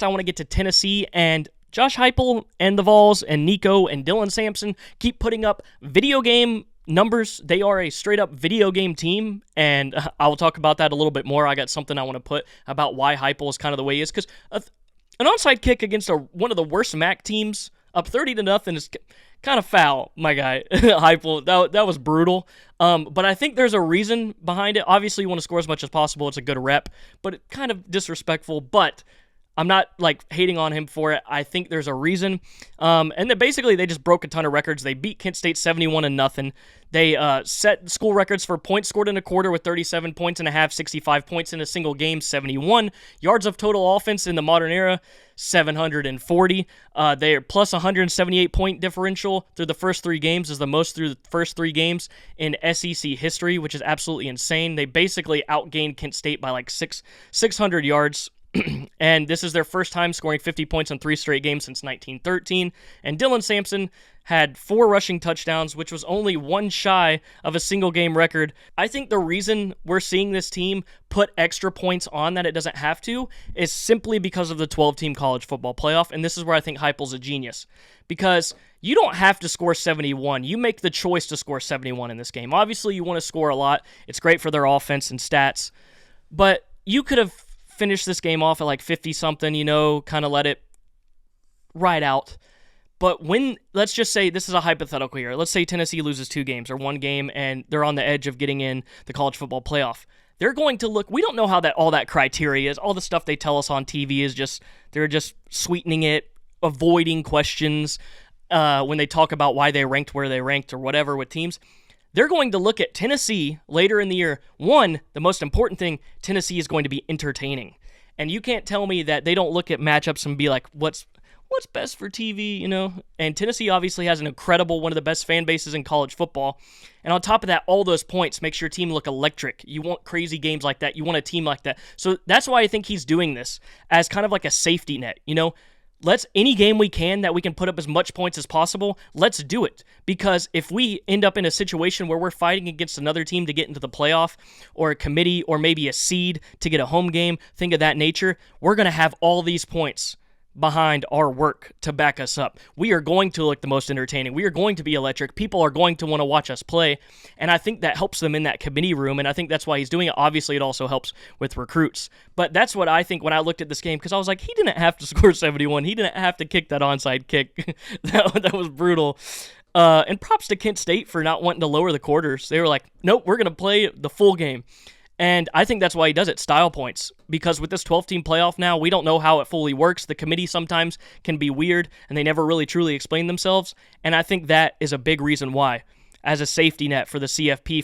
next, I want to get to Tennessee, and Josh Heupel and the Vols and Nico and Dylan Sampson keep putting up video game numbers. They are a straight-up video game team, and I will talk about that a little bit more. I got something I want to put about why Heupel is kind of the way he is, because an onside kick against one of the worst MAC teams, up 30-0, is kind of foul, my guy. Heupel, that was brutal. But I think there's a reason behind it. Obviously, you want to score as much as possible. It's a good rep, but it kind of disrespectful. But I'm not hating on him for it. I think there's a reason. And then basically they just broke a ton of records. They beat Kent State 71-0. They set school records for points scored in a quarter with 37 points and a half, 65 points in a single game, 71. Yards of total offense in the modern era, 740. They are plus 178 point differential through the first 3 games, is the most through the first 3 games in SEC history, which is absolutely insane. They basically outgained Kent State by 600 yards. And this is their first time scoring 50 points in 3 straight games since 1913. And Dylan Sampson had 4 rushing touchdowns, which was only 1 shy of a single game record. I think the reason we're seeing this team put extra points on that it doesn't have to is simply because of the 12-team college football playoff. And this is where I think Heupel's a genius, because you don't have to score 71. You make the choice to score 71 in this game. Obviously, you want to score a lot. It's great for their offense and stats. But you could have finish this game off at 50-something, kind of let it ride out. But let's just say, this is a hypothetical here. Let's say Tennessee loses 2 games or 1 game and they're on the edge of getting in the college football playoff. They're going to look, we don't know how all that criteria is. All the stuff they tell us on TV is they're just sweetening it, avoiding questions when they talk about why they ranked where they ranked or whatever with teams. They're going to look at Tennessee later in the year. One, the most important thing, Tennessee is going to be entertaining. And you can't tell me that they don't look at matchups and be like, what's best for TV, And Tennessee obviously has one of the best fan bases in college football. And on top of that, all those points makes your team look electric. You want crazy games like that. You want a team like that. So that's why I think he's doing this as kind of like a safety net, any game we can that we can put up as much points as possible, let's do it. Because if we end up in a situation where we're fighting against another team to get into the playoff, or a committee, or maybe a seed to get a home game, thing of that nature, we're going to have all these points behind our work to back us up. We are going to look the most entertaining. We are going to be electric. People are going to want to watch us play, and I think that helps them in that committee room, and I think that's why he's doing it. Obviously, it also helps with recruits, but that's what I think when I looked at this game, because I was like, he didn't have to score 71. He didn't have to kick that onside kick. that was brutal. And props to Kent State for not wanting to lower the quarters. They were like, nope, we're going to play the full game. And I think that's why he does it, style points. Because with this 12-team playoff now, we don't know how it fully works. The committee sometimes can be weird, and they never really truly explain themselves. And I think that is a big reason why, as a safety net for the CFP,